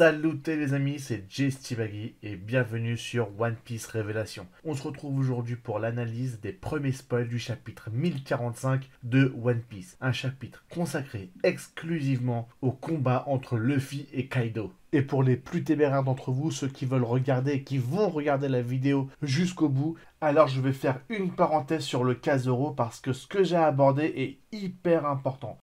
Salutez les amis, c'est Stevaggy et bienvenue sur One Piece Révélation. On se retrouve aujourd'hui pour l'analyse des premiers spoils du chapitre 1045 de One Piece. Un chapitre consacré exclusivement au combat entre Luffy et Kaido. Et pour les plus téméraires d'entre vous, ceux qui veulent regarder et qui vont regarder la vidéo jusqu'au bout, alors je vais faire une parenthèse sur le cas Zoro parce que ce que j'ai abordé est hyper important.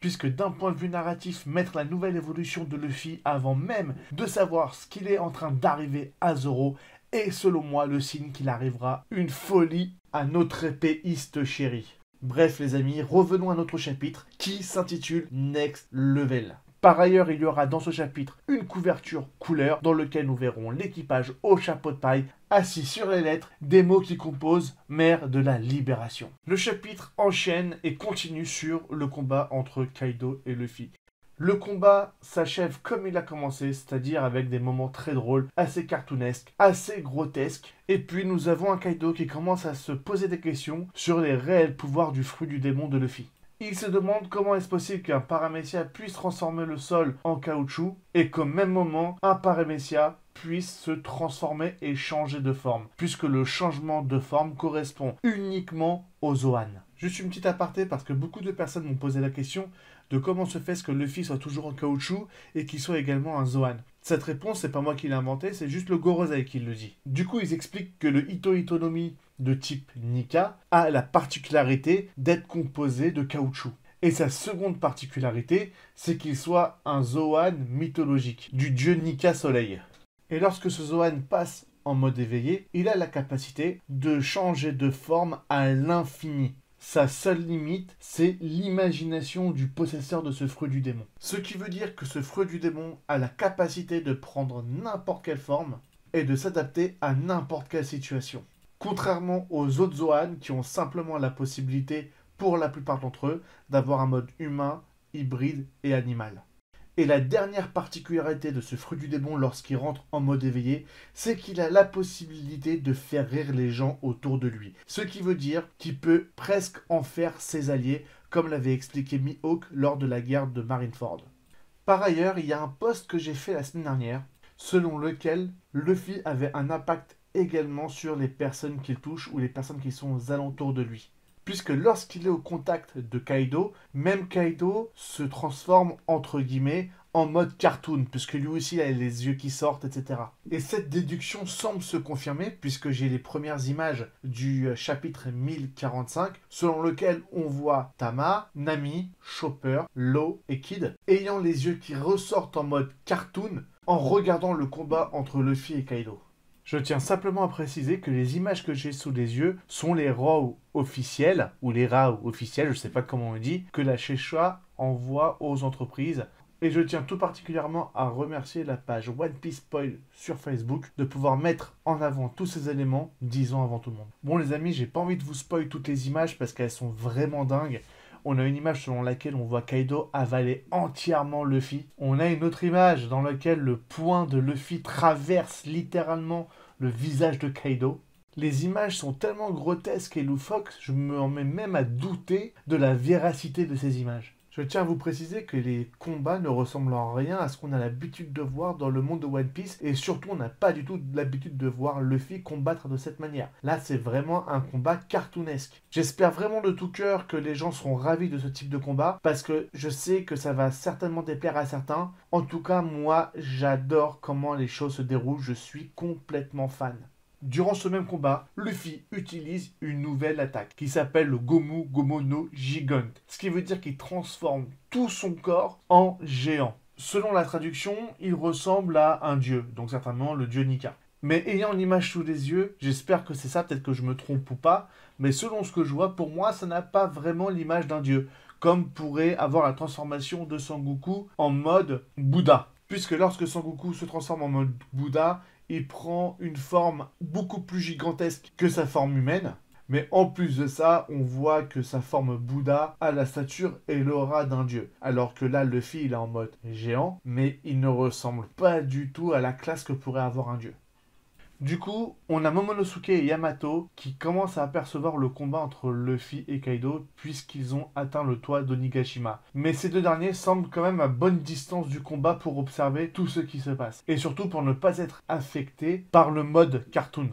Puisque d'un point de vue narratif, mettre la nouvelle évolution de Luffy avant même de savoir ce qu'il est en train d'arriver à Zoro est selon moi le signe qu'il arrivera une folie à notre épéiste chéri. Bref les amis, revenons à notre chapitre qui s'intitule Next Level. Par ailleurs, il y aura dans ce chapitre une couverture couleur dans laquelle nous verrons l'équipage au chapeau de paille assis sur les lettres des mots qui composent Mère de la Libération. Le chapitre enchaîne et continue sur le combat entre Kaido et Luffy. Le combat s'achève comme il a commencé, c'est-à-dire avec des moments très drôles, assez cartoonesques, assez grotesques. Et puis nous avons un Kaido qui commence à se poser des questions sur les réels pouvoirs du fruit du démon de Luffy. Il se demande comment est-ce possible qu'un paramécia puisse transformer le sol en caoutchouc et qu'au même moment, un paramécia puisse se transformer et changer de forme, puisque le changement de forme correspond uniquement aux Zoan. Juste une petite aparté parce que beaucoup de personnes m'ont posé la question de comment se fait-ce que Luffy soit toujours en caoutchouc et qu'il soit également un Zoan. Cette réponse, c'est pas moi qui l'ai inventée, c'est juste le Gorosei qui le dit. Du coup, ils expliquent que le Ito Itonomi de type Nika a la particularité d'être composé de caoutchouc. Et sa seconde particularité, c'est qu'il soit un Zoan mythologique, du dieu Nika Soleil. Et lorsque ce Zoan passe en mode éveillé, il a la capacité de changer de forme à l'infini. Sa seule limite, c'est l'imagination du possesseur de ce fruit du démon. Ce qui veut dire que ce fruit du démon a la capacité de prendre n'importe quelle forme et de s'adapter à n'importe quelle situation. Contrairement aux autres Zoan qui ont simplement la possibilité, pour la plupart d'entre eux, d'avoir un mode humain, hybride et animal. Et la dernière particularité de ce fruit du démon lorsqu'il rentre en mode éveillé, c'est qu'il a la possibilité de faire rire les gens autour de lui. Ce qui veut dire qu'il peut presque en faire ses alliés, comme l'avait expliqué Mihawk lors de la guerre de Marineford. Par ailleurs, il y a un post que j'ai fait la semaine dernière, selon lequel Luffy avait un impact également sur les personnes qu'il touche ou les personnes qui sont aux alentours de lui. Puisque lorsqu'il est au contact de Kaido, même Kaido se transforme entre guillemets en mode cartoon, puisque lui aussi il a les yeux qui sortent, etc. Et cette déduction semble se confirmer, puisque j'ai les premières images du chapitre 1045, selon lequel on voit Tama, Nami, Chopper, Law et Kid, ayant les yeux qui ressortent en mode cartoon, en regardant le combat entre Luffy et Kaido. Je tiens simplement à préciser que les images que j'ai sous les yeux sont les RAW officiels, ou les RAW officiels, je ne sais pas comment on dit, que la Shueisha envoie aux entreprises. Et je tiens tout particulièrement à remercier la page One Piece Spoil sur Facebook de pouvoir mettre en avant tous ces éléments 10 ans avant tout le monde. Bon les amis, j'ai pas envie de vous spoil toutes les images parce qu'elles sont vraiment dingues. On a une image selon laquelle on voit Kaido avaler entièrement Luffy. On a une autre image dans laquelle le poing de Luffy traverse littéralement le visage de Kaido. Les images sont tellement grotesques et loufoques, je me mets même à douter de la véracité de ces images. Je tiens à vous préciser que les combats ne ressemblent en rien à ce qu'on a l'habitude de voir dans le monde de One Piece et surtout on n'a pas du tout l'habitude de voir Luffy combattre de cette manière. Là c'est vraiment un combat cartoonesque. J'espère vraiment de tout cœur que les gens seront ravis de ce type de combat parce que je sais que ça va certainement déplaire à certains. En tout cas moi j'adore comment les choses se déroulent, je suis complètement fan. Durant ce même combat, Luffy utilise une nouvelle attaque qui s'appelle le Gomu Gomu no Gigant, ce qui veut dire qu'il transforme tout son corps en géant. Selon la traduction, il ressemble à un dieu, donc certainement le dieu Nika. Mais ayant l'image sous les yeux, j'espère que c'est ça, peut-être que je me trompe ou pas, mais selon ce que je vois, pour moi, ça n'a pas vraiment l'image d'un dieu, comme pourrait avoir la transformation de Sangoku en mode Bouddha. Puisque lorsque Sangoku se transforme en mode Bouddha, il prend une forme beaucoup plus gigantesque que sa forme humaine. Mais en plus de ça, on voit que sa forme Bouddha a la stature et l'aura d'un dieu. Alors que là, Luffy, il est en mode géant, mais il ne ressemble pas du tout à la classe que pourrait avoir un dieu. Du coup, on a Momonosuke et Yamato qui commencent à apercevoir le combat entre Luffy et Kaido puisqu'ils ont atteint le toit d'Onigashima. Mais ces deux derniers semblent quand même à bonne distance du combat pour observer tout ce qui se passe. Et surtout pour ne pas être affectés par le mode cartoon.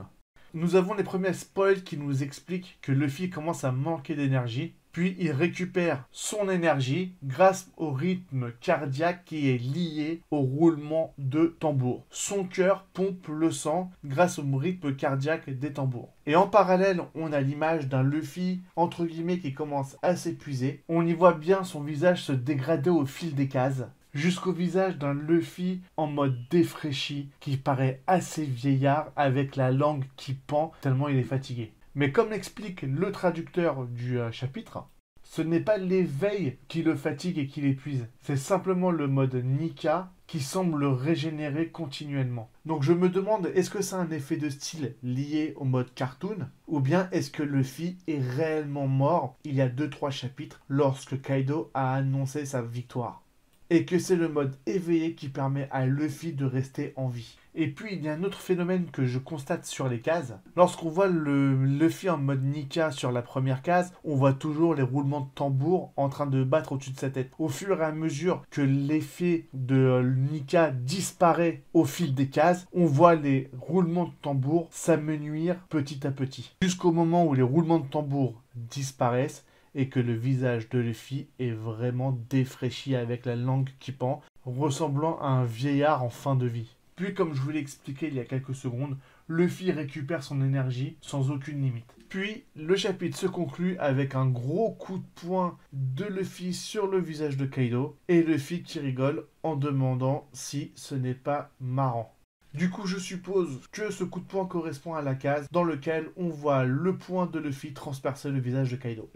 Nous avons les premiers spoils qui nous expliquent que Luffy commence à manquer d'énergie, puis il récupère son énergie grâce au rythme cardiaque qui est lié au roulement de tambour. Son cœur pompe le sang grâce au rythme cardiaque des tambours. Et en parallèle, on a l'image d'un Luffy, entre guillemets, qui commence à s'épuiser. On y voit bien son visage se dégrader au fil des cases, jusqu'au visage d'un Luffy en mode défraîchi, qui paraît assez vieillard avec la langue qui pend tellement il est fatigué. Mais comme l'explique le traducteur du chapitre, ce n'est pas l'éveil qui le fatigue et qui l'épuise, c'est simplement le mode Nika qui semble le régénérer continuellement. Donc je me demande, est-ce que c'est un effet de style lié au mode cartoon, ou bien est-ce que Luffy est réellement mort il y a 2-3 chapitres lorsque Kaido a annoncé sa victoire, et que c'est le mode éveillé qui permet à Luffy de rester en vie. Et puis il y a un autre phénomène que je constate sur les cases. Lorsqu'on voit le Luffy en mode Nika sur la première case, on voit toujours les roulements de tambour en train de battre au-dessus de sa tête. Au fur et à mesure que l'effet de Nika disparaît au fil des cases, on voit les roulements de tambour s'amenuire petit à petit. Jusqu'au moment où les roulements de tambour disparaissent et que le visage de Luffy est vraiment défraîchi avec la langue qui pend, ressemblant à un vieillard en fin de vie. Puis, comme je vous l'ai expliqué il y a quelques secondes, Luffy récupère son énergie sans aucune limite. Puis, le chapitre se conclut avec un gros coup de poing de Luffy sur le visage de Kaido, et Luffy qui rigole en demandant si ce n'est pas marrant. Du coup, je suppose que ce coup de poing correspond à la case dans laquelle on voit le poing de Luffy transpercer le visage de Kaido.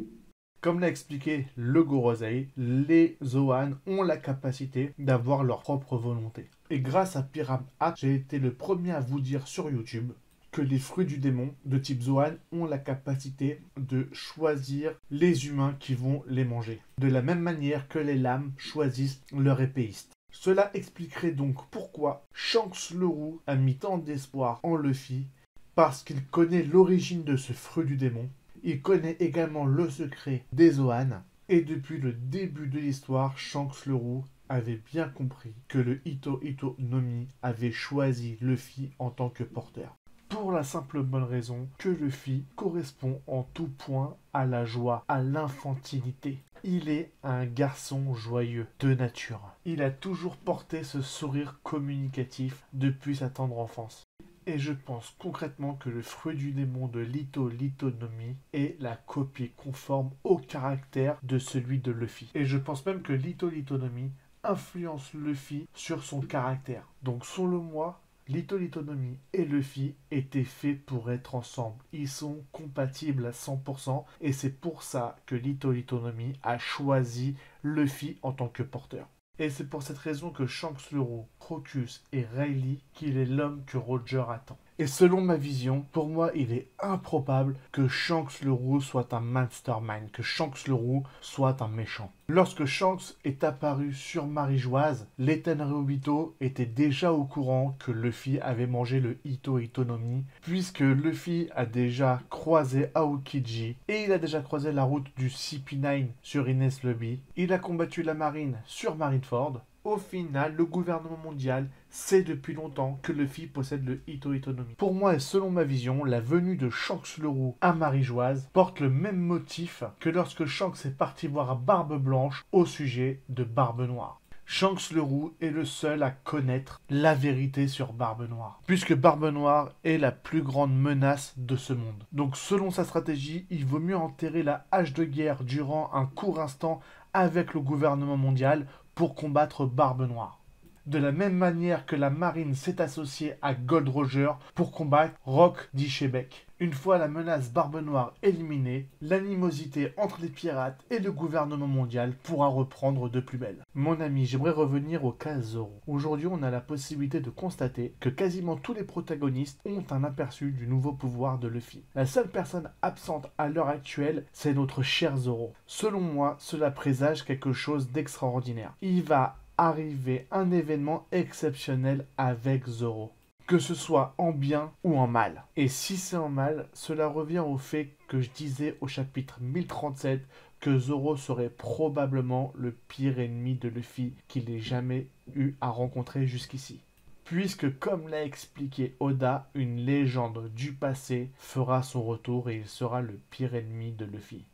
Comme l'a expliqué le Gorosei, les Zoan ont la capacité d'avoir leur propre volonté. Et grâce à Pyram Hat, j'ai été le premier à vous dire sur YouTube que les fruits du démon de type Zoan ont la capacité de choisir les humains qui vont les manger. De la même manière que les lames choisissent leur épéiste. Cela expliquerait donc pourquoi Shanks le Roux a mis tant d'espoir en Luffy, parce qu'il connaît l'origine de ce fruit du démon. Il connaît également le secret des Zoan. Et depuis le début de l'histoire, Shanks le Roux avait bien compris que le Hito Hito no Mi avait choisi Luffy en tant que porteur. Pour la simple bonne raison que Luffy correspond en tout point à la joie, à l'infantilité. Il est un garçon joyeux de nature. Il a toujours porté ce sourire communicatif depuis sa tendre enfance. Et je pense concrètement que le fruit du démon de Hito Hito no Mi est la copie conforme au caractère de celui de Luffy. Et je pense même que Hito Hito no Mi influence Luffy sur son caractère. Donc selon moi, Hito Hito no Mi et Luffy étaient faits pour être ensemble. Ils sont compatibles à 100% et c'est pour ça que Hito Hito no Mi a choisi Luffy en tant que porteur. Et c'est pour cette raison que Shanks le Roux, Crocus et Rayleigh qu'il est l'homme que Roger attend. Et selon ma vision, pour moi, il est improbable que Shanks le Roux soit un mastermind, que Shanks le Roux soit un méchant. Lorsque Shanks est apparu sur Marie-Joise, les Tenryubito étaient déjà au courant que Luffy avait mangé le Hito Hito no Mi, puisque Luffy a déjà croisé Aokiji et il a déjà croisé la route du CP9 sur Ines Lobby. Il a combattu la marine sur Marineford. Au final, le gouvernement mondial sait depuis longtemps que Luffy possède le Hito Hito no Mi. Pour moi et selon ma vision, la venue de Shanks le Roux à Marie-Joise porte le même motif que lorsque Shanks est parti voir Barbe Blanche au sujet de Barbe Noire. Shanks le Roux est le seul à connaître la vérité sur Barbe Noire, puisque Barbe Noire est la plus grande menace de ce monde. Donc selon sa stratégie, il vaut mieux enterrer la hache de guerre durant un court instant avec le gouvernement mondial pour combattre Barbe Noire. De la même manière que la marine s'est associée à Gold Roger pour combattre Rock d'Ichebek. Une fois la menace Barbe Noire éliminée, l'animosité entre les pirates et le gouvernement mondial pourra reprendre de plus belle. Mon ami, j'aimerais revenir au cas Zoro. Aujourd'hui, on a la possibilité de constater que quasiment tous les protagonistes ont un aperçu du nouveau pouvoir de Luffy. La seule personne absente à l'heure actuelle, c'est notre cher Zoro. Selon moi, cela présage quelque chose d'extraordinaire. Il va arriver un événement exceptionnel avec Zoro. que ce soit en bien ou en mal. Et si c'est en mal, cela revient au fait que je disais au chapitre 1037 que Zoro serait probablement le pire ennemi de Luffy qu'il ait jamais eu à rencontrer jusqu'ici. Puisque, comme l'a expliqué Oda, une légende du passé fera son retour et il sera le pire ennemi de Luffy.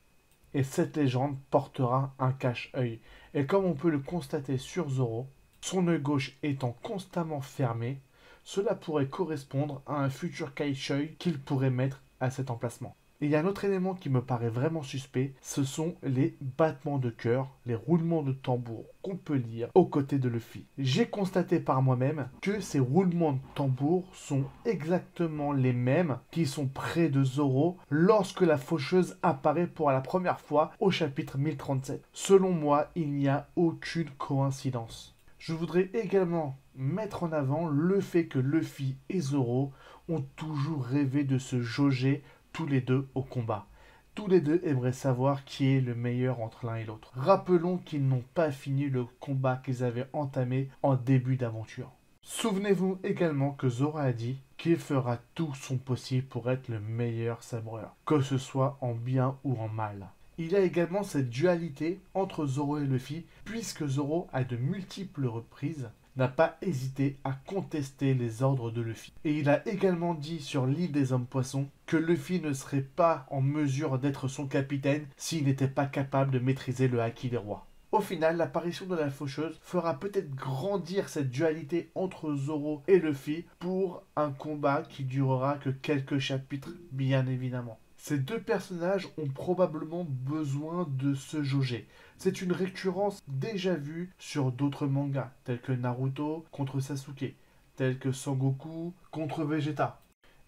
Et cette légende portera un cache-œil. Et comme on peut le constater sur Zoro, son œil gauche étant constamment fermé, cela pourrait correspondre à un futur cache-œil qu'il pourrait mettre à cet emplacement. Et il y a un autre élément qui me paraît vraiment suspect, ce sont les battements de cœur, les roulements de tambour qu'on peut lire aux côtés de Luffy. J'ai constaté par moi-même que ces roulements de tambour sont exactement les mêmes qui sont près de Zoro lorsque la faucheuse apparaît pour la première fois au chapitre 1037. Selon moi, il n'y a aucune coïncidence. Je voudrais également mettre en avant le fait que Luffy et Zoro ont toujours rêvé de se jauger tous les deux au combat. Tous les deux aimeraient savoir qui est le meilleur entre l'un et l'autre. Rappelons qu'ils n'ont pas fini le combat qu'ils avaient entamé en début d'aventure. Souvenez-vous également que Zoro a dit qu'il fera tout son possible pour être le meilleur sabreur, que ce soit en bien ou en mal. Il y a également cette dualité entre Zoro et Luffy, puisque Zoro, à de multiples reprises, n'a pas hésité à contester les ordres de Luffy. Et il a également dit sur l'île des hommes poissons que Luffy ne serait pas en mesure d'être son capitaine s'il n'était pas capable de maîtriser le haki des rois. Au final, l'apparition de la faucheuse fera peut-être grandir cette dualité entre Zoro et Luffy pour un combat qui durera que quelques chapitres, bien évidemment. Ces deux personnages ont probablement besoin de se jauger. C'est une récurrence déjà vue sur d'autres mangas, tels que Naruto contre Sasuke, tels que Sangoku contre Vegeta.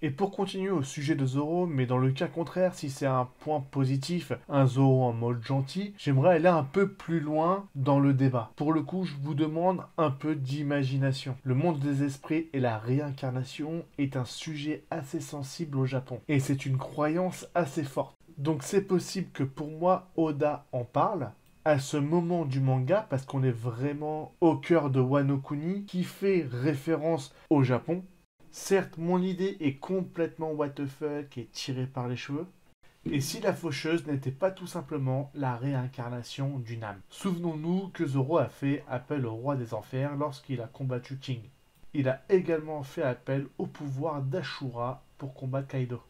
Et pour continuer au sujet de Zoro, mais dans le cas contraire, si c'est un point positif, un Zoro en mode gentil, j'aimerais aller un peu plus loin dans le débat. Pour le coup, je vous demande un peu d'imagination. Le monde des esprits et la réincarnation est un sujet assez sensible au Japon. Et c'est une croyance assez forte. Donc c'est possible que pour moi, Oda en parle à ce moment du manga, parce qu'on est vraiment au cœur de Wano Kuni, qui fait référence au Japon. Certes, mon idée est complètement what the fuck et tirée par les cheveux. Et si la faucheuse n'était pas tout simplement la réincarnation d'une âme? Souvenons-nous que Zoro a fait appel au roi des enfers lorsqu'il a combattu King. Il a également fait appel au pouvoir d'Ashura pour combattre Kaido.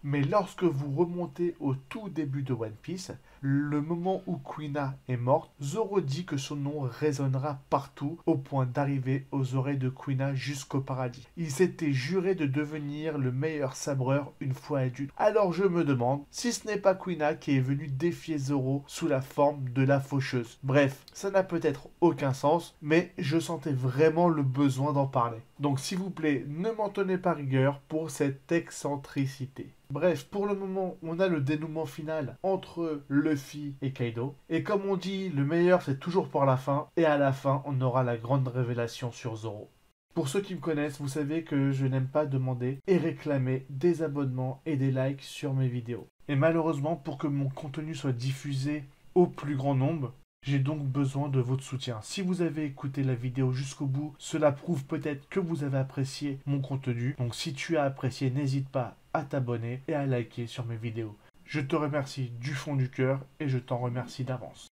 Mais lorsque vous remontez au tout début de One Piece, le moment où Kuina est morte, Zoro dit que son nom résonnera partout au point d'arriver aux oreilles de Kuina jusqu'au paradis. Il s'était juré de devenir le meilleur sabreur une fois adulte. Alors je me demande si ce n'est pas Kuina qui est venu défier Zoro sous la forme de la faucheuse. Bref, ça n'a peut-être aucun sens, mais je sentais vraiment le besoin d'en parler. Donc s'il vous plaît, ne m'en tenez pas rigueur pour cette excentricité. Bref, pour le moment, on a le dénouement final entre Luffy et Kaido. Et comme on dit, le meilleur c'est toujours pour la fin. Et à la fin, on aura la grande révélation sur Zoro. Pour ceux qui me connaissent, vous savez que je n'aime pas demander et réclamer des abonnements et des likes sur mes vidéos. Et malheureusement, pour que mon contenu soit diffusé au plus grand nombre, j'ai donc besoin de votre soutien. Si vous avez écouté la vidéo jusqu'au bout, cela prouve peut-être que vous avez apprécié mon contenu. Donc si tu as apprécié, n'hésite pas à t'abonner et à liker sur mes vidéos. Je te remercie du fond du cœur et je t'en remercie d'avance.